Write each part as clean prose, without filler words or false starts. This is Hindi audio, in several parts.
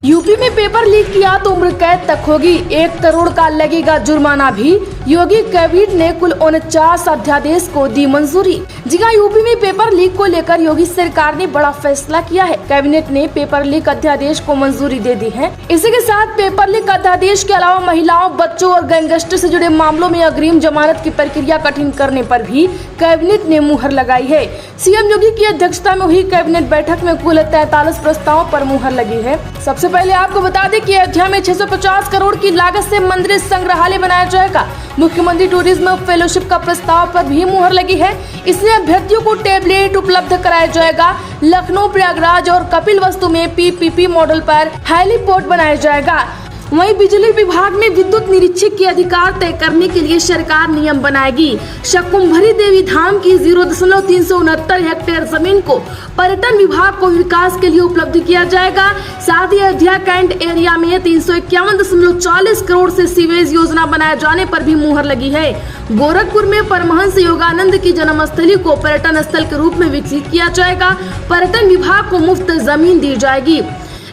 यूपी में पेपर लीक किया तो उम्र कैद तक होगी, 1 करोड़ का लगेगा जुर्माना भी। योगी कैबिनेट ने कुल 49 अध्यादेश को दी मंजूरी। जी हां, यूपी में पेपर लीक को लेकर योगी सरकार ने बड़ा फैसला किया है। कैबिनेट ने पेपर लीक अध्यादेश को मंजूरी दे दी है। इसी के साथ पेपर लीक अध्यादेश के अलावा महिलाओं, बच्चों और गैंगस्टर से जुड़े मामलों में अग्रिम जमानत की प्रक्रिया कठिन करने पर भी कैबिनेट ने मुहर लगाई है। सीएम योगी की अध्यक्षता में हुई कैबिनेट बैठक में कुल 43 प्रस्तावों पर मुहर लगी है। सबसे पहले आपको बता दें कि अयोध्या में 650 करोड़ की लागत से मंदिर संग्रहालय बनाया जाएगा। मुख्यमंत्री टूरिज्म फेलोशिप का प्रस्ताव पर भी मुहर लगी है। इसमें अभ्यर्थियों को टैबलेट उपलब्ध कराया जाएगा। लखनऊ, प्रयागराज और कपिलवस्तु में पीपीपी मॉडल पर हेलीपोर्ट बनाया जाएगा। वहीं बिजली विभाग में विद्युत निरीक्षक के अधिकार तय करने के लिए सरकार नियम बनाएगी। शकुंभरी देवी धाम की 0.369 हेक्टेयर जमीन को पर्यटन विभाग को विकास के लिए उपलब्ध किया जाएगा। साथ ही अयोध्या कैंट एरिया में 351.40 करोड़ से सीवेज योजना बनाए जाने पर भी मुहर लगी है। गोरखपुर में परमहंस योगानंद की जन्मस्थली को पर्यटन स्थल के रूप में विकसित किया जाएगा। पर्यटन विभाग को मुफ्त जमीन दी जाएगी।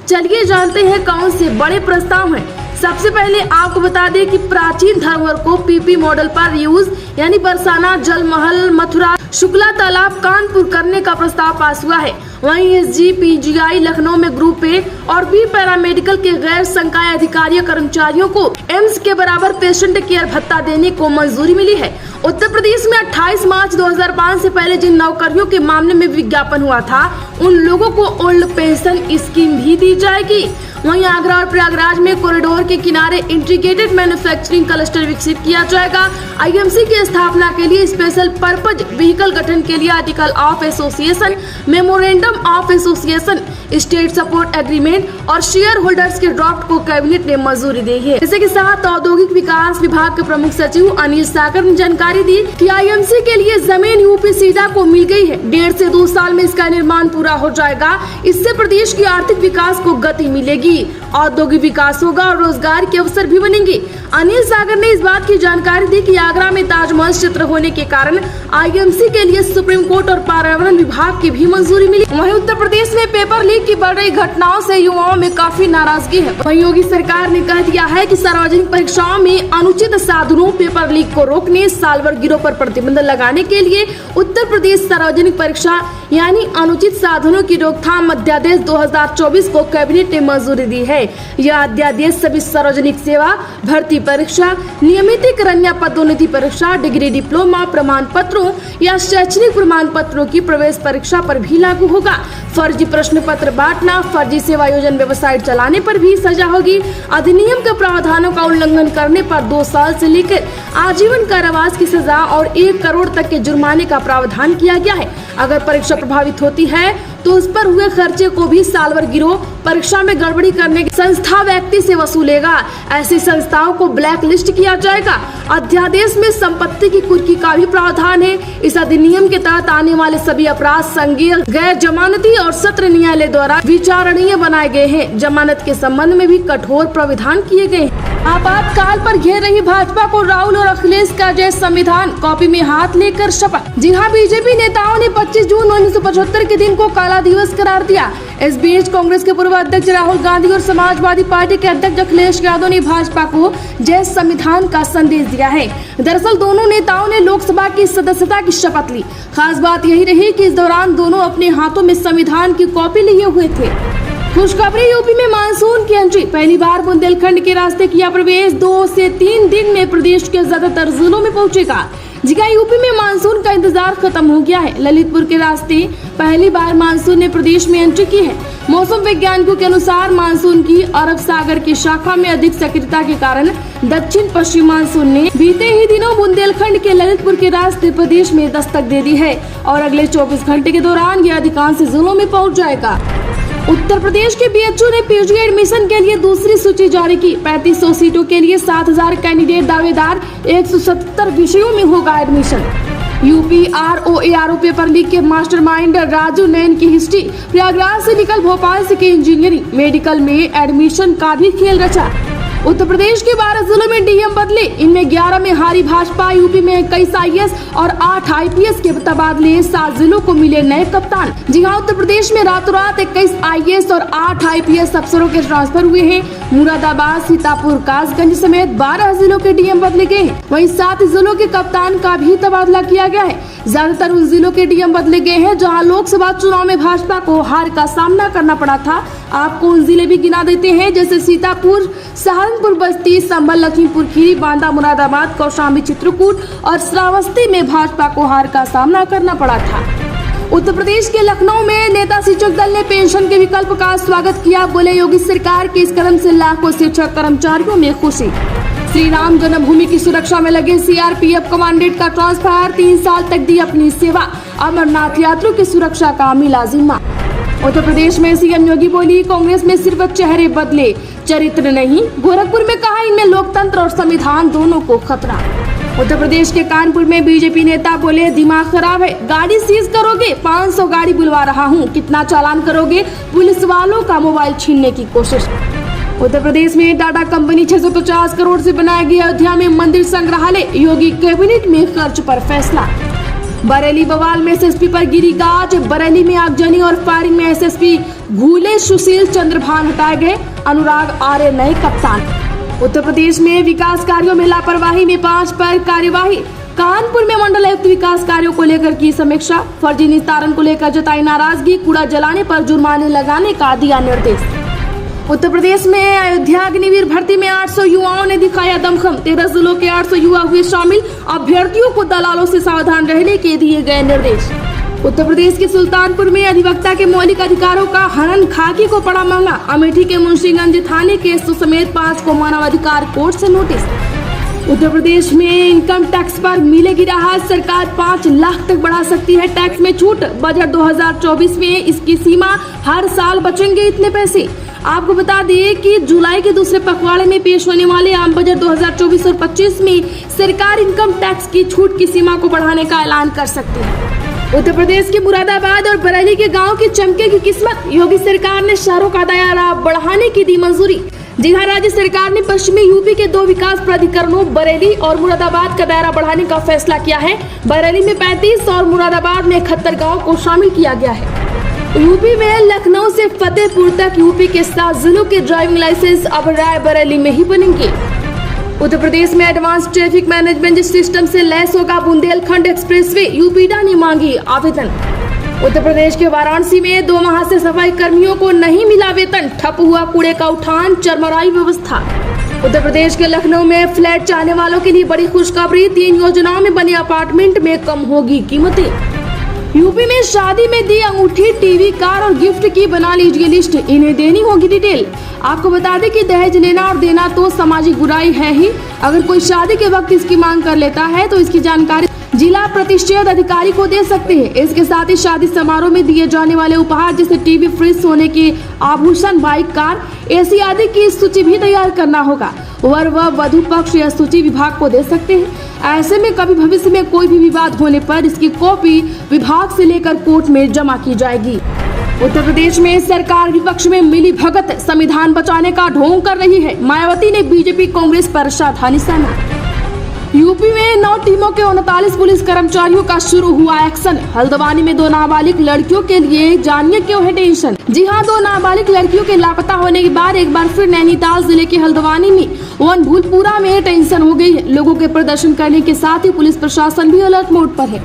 चलिए जानते हैं कौन से बड़े प्रस्ताव हैं। सबसे पहले आपको बता दें कि प्राचीन धरोहर को पीपी मॉडल पर यूज यानी बरसाना, जल महल, मथुरा, शुक्ला तालाब, कानपुर करने का प्रस्ताव पास हुआ है। वहीं एसजीपीजीआई लखनऊ में ग्रुप ए और बी पैरामेडिकल के गैर संकाय अधिकारी कर्मचारियों को एम्स के बराबर पेशेंट केयर भत्ता देने को मंजूरी मिली है। उत्तर प्रदेश में 28 मार्च 2005 से पहले जिन नौकरियों के मामले में विज्ञापन हुआ था, उन लोगों को ओल्ड पेंशन स्कीम भी दी जाएगी। वहीं आगरा और प्रयागराज में कॉरिडोर के किनारे इंटीग्रेटेड मैन्युफैक्चरिंग क्लस्टर विकसित किया जाएगा। आईएमसी की स्थापना के लिए स्पेशल पर्पज व्हीकल गठन के लिए article of association, memorandum of association, state support agreement और शेयर होल्डर्स के ड्राफ्ट को कैबिनेट ने मंजूरी दी है। इसी के साथ औद्योगिक विकास विभाग के प्रमुख सचिव अनिल सागर ने जानकारी दी कि आईएमसी के लिए जमीन यूपी सीडा को मिल गई है। 1.5 से 2 साल में इसका निर्माण पूरा हो जाएगा। इससे प्रदेश की आर्थिक विकास को गति मिलेगी, औद्योगिक विकास होगा और रोजगार के अवसर भी बनेंगे। अनिल सागर ने इस बात की जानकारी दी कि आगरा में ताजमहल क्षेत्र होने के कारण आईएमसी के लिए सुप्रीम कोर्ट और पर्यावरण विभाग की भी मंजूरी मिली। वहीं उत्तर प्रदेश में पेपर लीक की बढ़ रही घटनाओं से युवाओं में काफी नाराजगी है। वहीं योगी सरकार ने कह दिया है कि सार्वजनिक परीक्षाओं में अनुचित साधनों, पेपर लीक को रोकने, सालभर गिरोह पर प्रतिबंध लगाने के लिए उत्तर प्रदेश सार्वजनिक परीक्षा यानी अनुचित साधनों की रोकथाम अध्यादेश 2024 को कैबिनेट ने मंजूरी दी है। यह अध्यादेश सभी सार्वजनिक सेवा भर्ती परीक्षा, नियमितीकरण या पदोन्नति परीक्षा, डिग्री, डिप्लोमा प्रमाण पत्रों या शैक्षणिक प्रमाण पत्रों की प्रवेश परीक्षा पर भी लागू होगा। फर्जी प्रश्न पत्र बांटना, फर्जी सेवायोजन वेबसाइट चलाने पर भी सजा होगी। अधिनियम के प्रावधानों का उल्लंघन करने पर 2 साल से लेकर आजीवन कारावास की सजा और 1 करोड़ तक के जुर्माने का प्रावधान किया गया है। अगर परीक्षा प्रभावित होती है तो उस पर हुए खर्चे को भी सालभर गिरोह परीक्षा में गड़बड़ी करने की संस्था व्यक्ति से वसूलेगा। ऐसी संस्थाओं को ब्लैक लिस्ट किया जाएगा। अध्यादेश में संपत्ति की कुर्की का भी प्रावधान है। इस अधिनियम के तहत आने वाले सभी अपराध संज्ञेय, गैर जमानती और सत्र न्यायालय द्वारा विचारणीय बनाए गए हैं। जमानत के संबंध में भी कठोर प्रावधान किए गए हैं। आपातकाल पर घेर रही भाजपा को राहुल और अखिलेश का जय संविधान, कॉपी में हाथ लेकर शपथ। जी हां, बीजेपी नेताओं ने 25 जून 1975 के दिन को काला दिवस करार दिया। इस बीच कांग्रेस के पूर्व अध्यक्ष राहुल गांधी और समाजवादी पार्टी के अध्यक्ष अखिलेश यादव ने भाजपा को जय संविधान का संदेश दिया है। दरअसल दोनों नेताओं ने लोकसभा की सदस्यता की शपथ ली। खास बात यही रही कि इस दौरान दोनों अपने हाथों में संविधान की कॉपी लिए हुए थे। खुशखबरी, यूपी में मानसून की एंट्री, पहली बार बुंदेलखंड के रास्ते किया प्रवेश। 2 से 3 दिन में प्रदेश के ज्यादातर जिलों में पहुंचेगा। जी हां, यूपी में मानसून का इंतजार खत्म हो गया है। ललितपुर के रास्ते पहली बार मानसून ने प्रदेश में एंट्री की है। मौसम वैज्ञानिकों के अनुसार मानसून की अरब सागर की शाखा में अधिक सक्रियता के कारण दक्षिण पश्चिम मानसून ने बीते ही दिनों बुंदेलखंड के ललितपुर के रास्ते प्रदेश में दस्तक दे दी है और अगले 24 घंटे के दौरान यह अधिकांश जिलों में पहुँच जाएगा। उत्तर प्रदेश के बीएचयू ने पीजी एडमिशन के लिए दूसरी सूची जारी की। 3500 सीटों के लिए 7000 कैंडिडेट दावेदार, 177 विषयों में होगा admission. UP RO paper leak के मास्टरमाइंड राजू नैन की हिस्ट्री, प्रयागराज से निकल भोपाल से की इंजीनियरिंग, मेडिकल में एडमिशन का भी खेल रचा। उत्तर प्रदेश के 12 जिलों में डीएम बदले, इनमें 11 में हारी भाजपा। यूपी में 21 आईएएस और 8 आईपीएस के तबादले, 7 जिलों को मिले नए कप्तान। जी हां, उत्तर प्रदेश में रातों रात 21 आईएएस और 8 आईपीएस अफसरों के ट्रांसफर हुए हैं। मुरादाबाद, सीतापुर, कासगंज समेत 12 जिलों के डीएम बदले गए हैं। वहीं 7 जिलों के कप्तान का भी तबादला किया गया है। ज्यादातर उन जिलों के डीएम बदले गए हैं जहां लोकसभा चुनाव में भाजपा को हार का सामना करना पड़ा था। आपको उन जिले भी गिना देते हैं, जैसे सीतापुर, सहारनपुर, बस्ती, संभल, लखीमपुर खीरी, बांदा, मुरादाबाद, कौशाम्बी, चित्रकूट और श्रावस्ती में भाजपा को हार का सामना करना पड़ा था। उत्तर प्रदेश के लखनऊ में नेता शिक्षक दल ने पेंशन के विकल्प का स्वागत किया। बोले, योगी सरकार के इस कदम से लाखों शिक्षक कर्मचारियों में खुशी। श्री राम जन्मभूमि की सुरक्षा में लगे सीआरपीएफ कमांडेंट का ट्रांसफर, 3 साल तक दी अपनी सेवा, अमरनाथ यात्रियों की सुरक्षा का मिला जिम्मा। उत्तर प्रदेश में सीएम योगी बोली, कांग्रेस में सिर्फ चेहरे बदले, चरित्र नहीं। गोरखपुर में कहा, इनमें लोकतंत्र और संविधान दोनों को खतरा। उत्तर प्रदेश के कानपुर में बीजेपी नेता बोले, दिमाग खराब है, गाड़ी सीज करोगे, 500 गाड़ी बुलवा रहा हूँ, कितना चालान करोगे, पुलिस वालों का मोबाइल छीनने की कोशिश। उत्तर प्रदेश में टाटा कंपनी 650 करोड़ से बनाया गया अयोध्या में मंदिर संग्रहालय, योगी कैबिनेट में खर्च पर फैसला। बरेली बवाल में एसएसपी पर गिरी गाज, बरेली में आगजनी और फायरिंग में एसएसपी घूले सुशील चंद्रभान हटाए गए, अनुराग आर्य नए कप्तान। उत्तर प्रदेश में विकास कार्यों में लापरवाही में 5 पर कार्यवाही। कानपुर में मंडल आयुक्त विकास कार्यों को लेकर की समीक्षा, फर्जी निस्तारण को लेकर जताई नाराजगी, कूड़ा जलाने पर जुर्माने लगाने का दिया निर्देश। उत्तर प्रदेश में अयोध्या अग्निवीर भर्ती में 800 युवाओं ने दिखाया दमखम, 13 जिलों के 800 युवा हुए शामिल, अभ्यर्थियों को दलालों से सावधान रहने के दिए गए निर्देश। उत्तर प्रदेश के सुल्तानपुर में अधिवक्ता के मौलिक अधिकारों का हनन, खाकी को पड़ा महंगा। अमेठी के मुंशीगंज थाने केस समेत 5 को मानवाधिकार कोर्ट से नोटिस। उत्तर प्रदेश में इनकम टैक्स पर मिलेगी राहत, सरकार 5 लाख तक बढ़ा सकती है टैक्स में छूट। बजट 2024 में इसकी सीमा, हर साल बचेंगे इतने पैसे। आपको बता दें कि जुलाई के दूसरे पखवाड़े में पेश होने वाले आम बजट 2024 और 25 में सरकार इनकम टैक्स की छूट की सीमा को बढ़ाने का ऐलान कर सकती है। उत्तर प्रदेश के मुरादाबाद और बरेली के गांव की चमकेगी किस्मत, योगी सरकार ने शहरों का दायरा बढ़ाने की दी मंजूरी। जी हां, राज्य सरकार ने पश्चिमी यूपी के 2 विकास प्राधिकरणों बरेली और मुरादाबाद का दायरा बढ़ाने का फैसला किया है। बरेली में 35 और मुरादाबाद में 71 गाँव को शामिल किया गया है। यूपी में लखनऊ से फतेहपुर तक यूपी के 7 जिलों के ड्राइविंग लाइसेंस अब रायबरेली में ही बनेंगे। उत्तर प्रदेश में एडवांस ट्रैफिक मैनेजमेंट सिस्टम से लैस होगा बुंदेलखंड एक्सप्रेसवे, यूपीडा ने मांगी आवेदन। उत्तर प्रदेश के वाराणसी में 2 माह से सफाई कर्मियों को नहीं मिला वेतन, ठप हुआ कूड़े का उठान, चरमराई व्यवस्था। उत्तर प्रदेश के लखनऊ में फ्लैट चाहने वालों के लिए बड़ी खुशखबरी, 3 योजनाओं में बने अपार्टमेंट में कम होगी कीमतें। यूपी में शादी में दी अंगूठी, टीवी, कार और गिफ्ट की बना लीजिए लिस्ट, इन्हें देनी होगी डिटेल। आपको बता दें कि दहेज लेना और देना तो सामाजिक बुराई है ही। अगर कोई शादी के वक्त इसकी मांग कर लेता है तो इसकी जानकारी जिला प्रतिषेध अधिकारी को दे सकते हैं। इसके साथ ही शादी समारोह में दिए जाने वाले उपहार जैसे टीवी, फ्रिज, सोने के आभूषण, बाइक, कार, एसी आदि की सूची भी तैयार करना होगा। वर व वधु पक्ष यह सूची विभाग को दे सकते हैं। ऐसे में कभी भविष्य में कोई भी विवाद होने पर इसकी कॉपी विभाग से लेकर कोर्ट में जमा की जाएगी। उत्तर प्रदेश में सरकार विपक्ष में मिली भगत, संविधान बचाने का ढोंग कर रही है। मायावती ने बीजेपी कांग्रेस पर साधा निशाना। यूपी में 9 टीमों के 39 पुलिस कर्मचारियों का शुरू हुआ एक्शन। हल्द्वानी में 2 नाबालिग लड़कियों के लिए जानिए क्यों है टेंशन। जी हां, 2 नाबालिग लड़कियों के लापता होने के बाद एक बार फिर नैनीताल जिले के हल्द्वानी में वनभूलपुरा में टेंशन हो गई है। लोगों के प्रदर्शन करने के साथ ही पुलिस प्रशासन भी अलर्ट मोड पर है।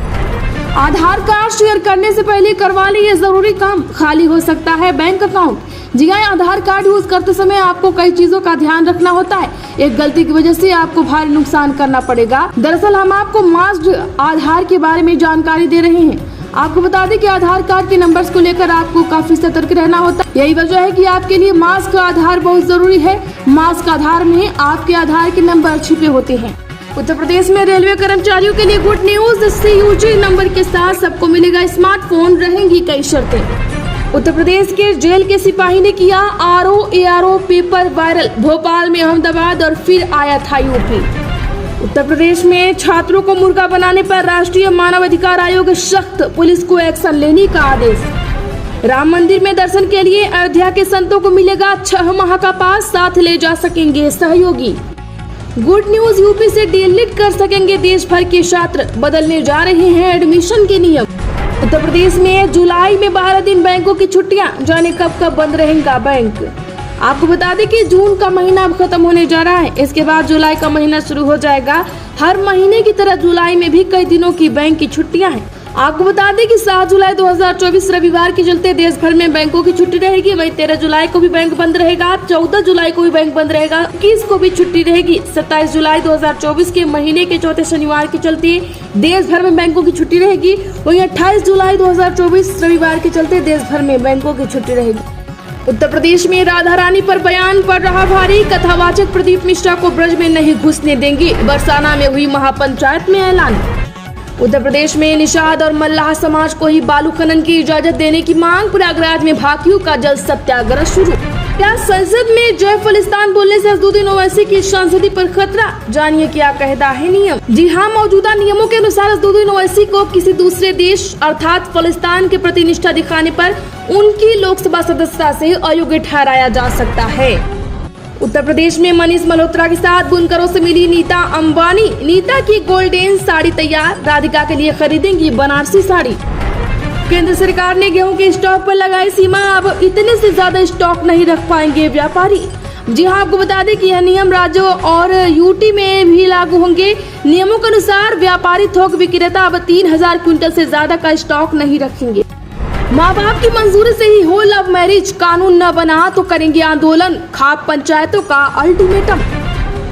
आधार कार्ड शेयर करने से पहले करवा ली ये जरूरी काम, खाली हो सकता है बैंक अकाउंट। जी हां, आधार कार्ड यूज करते समय आपको कई चीजों का ध्यान रखना होता है। एक गलती की वजह से आपको भारी नुकसान करना पड़ेगा। दरअसल हम आपको मास्क्ड आधार के बारे में जानकारी दे रहे हैं। आपको बता दें कि आधार कार्ड के नंबर्स को लेकर आपको काफी सतर्क रहना होता है। यही वजह है कि आपके लिए मास्क आधार बहुत जरूरी है। मास्क आधार में आपके आधार के नंबर छिपे होते हैं। उत्तर प्रदेश में रेलवे कर्मचारियों के लिए गुड न्यूज, CUG नंबर के साथ सबको मिलेगा स्मार्टफोन, रहेंगी कई शर्तें। उत्तर प्रदेश के जेल के सिपाही ने किया RO-ARO पेपर वायरल। भोपाल में अहमदाबाद और फिर आया था यूपी। उत्तर प्रदेश में छात्रों को मुर्गा बनाने पर राष्ट्रीय मानव अधिकार आयोग सख्त, पुलिस को एक्शन लेने का आदेश। राम मंदिर में दर्शन के लिए अयोध्या के संतों को मिलेगा 6 माह का पास, साथ ले जा सकेंगे सहयोगी। गुड न्यूज, यूपी से डीएलएड कर सकेंगे देश भर के छात्र, बदलने जा रहे हैं एडमिशन के नियम। उत्तर प्रदेश में जुलाई में 12 दिन बैंकों की छुट्टियां, जाने कब कब बंद रहेगा बैंक। आपको बता दें कि जून का महीना अब खत्म होने जा रहा है, इसके बाद जुलाई का महीना शुरू हो जाएगा। हर महीने की तरह जुलाई में भी कई दिनों की बैंक की छुट्टियां हैं। आपको बता दें कि 7 जुलाई 2024 रविवार के चलते देश भर में बैंकों की छुट्टी रहेगी। वहीं 13 जुलाई को भी बैंक बंद रहेगा, 14 जुलाई को भी बैंक बंद रहेगा, 21 को भी छुट्टी रहेगी। 27 जुलाई 2024 के महीने के चौथे शनिवार के चलते देश भर में बैंकों की छुट्टी रहेगी। वहीं 28 जुलाई 2024 रविवार के चलते देश भर में बैंकों की छुट्टी रहेगी। उत्तर प्रदेश में राधा रानी पर बयान पड़ रहा भारी, कथावाचक प्रदीप मिश्रा को ब्रज में नहीं घुसने देंगे, बरसाना में हुई महापंचायत में ऐलान। उत्तर प्रदेश में निषाद और मल्लाह समाज को ही बालू खनन की इजाजत देने की मांग, प्रयागराज में भाकियों का जल सत्याग्रह शुरू। क्या संसद में जय खालिस्तान बोलने से असदुद्दीन ओवैसी की सांसदी पर खतरा, जानिए क्या कहता है नियम। जी हाँ, मौजूदा नियमों के अनुसार असदुद्दीन ओवैसी को किसी दूसरे देश अर्थात खालिस्तान के प्रति निष्ठा दिखाने पर उनकी लोकसभा सदस्यता से अयोग्य ठहराया जा सकता है। उत्तर प्रदेश में मनीष मल्होत्रा के साथ बुनकरों से मिली नीता अंबानी, नीता की गोल्डन साड़ी तैयार, राधिका के लिए खरीदेंगी बनारसी साड़ी। केंद्र सरकार ने गेहूं के स्टॉक पर लगाई सीमा, अब इतने से ज्यादा स्टॉक नहीं रख पाएंगे व्यापारी। जी हाँ, आपको बता दें कि यह नियम राज्यों और यूटी में भी लागू होंगे। नियमों के अनुसार व्यापारी थोक विक्रेता अब 3000 क्विंटल से ज्यादा का स्टॉक नहीं रखेंगे। माँ बाप की मंजूरी से ही हो लव मैरिज, कानून न बना तो करेंगे आंदोलन, खाप पंचायतों का अल्टीमेटम।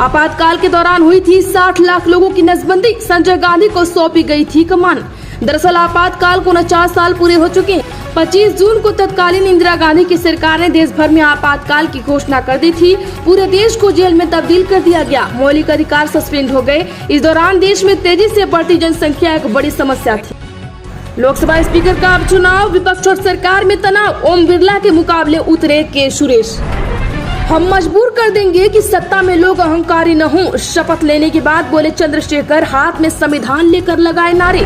आपातकाल के दौरान हुई थी 60 लाख लोगों की नसबंदी, संजय गांधी को सौंपी गई थी कमान। दरअसल आपातकाल को 49 साल पूरे हो चुके हैं। 25 जून को तत्कालीन इंदिरा गांधी की सरकार ने देश भर में आपातकाल की घोषणा कर दी थी। पूरे देश को जेल में तब्दील कर दिया गया, मौलिक अधिकार सस्पेंड हो गए। इस दौरान देश में तेजी से बढ़ती जनसंख्या एक बड़ी समस्या थी। लोकसभा स्पीकर का अब चुनाव, विपक्ष और सरकार में तनाव, ओम बिरला के मुकाबले उतरे के सुरेश। हम मजबूर कर देंगे कि सत्ता में लोग अहंकारी न हों, शपथ लेने के बाद बोले चंद्रशेखर, हाथ में संविधान लेकर लगाए नारे।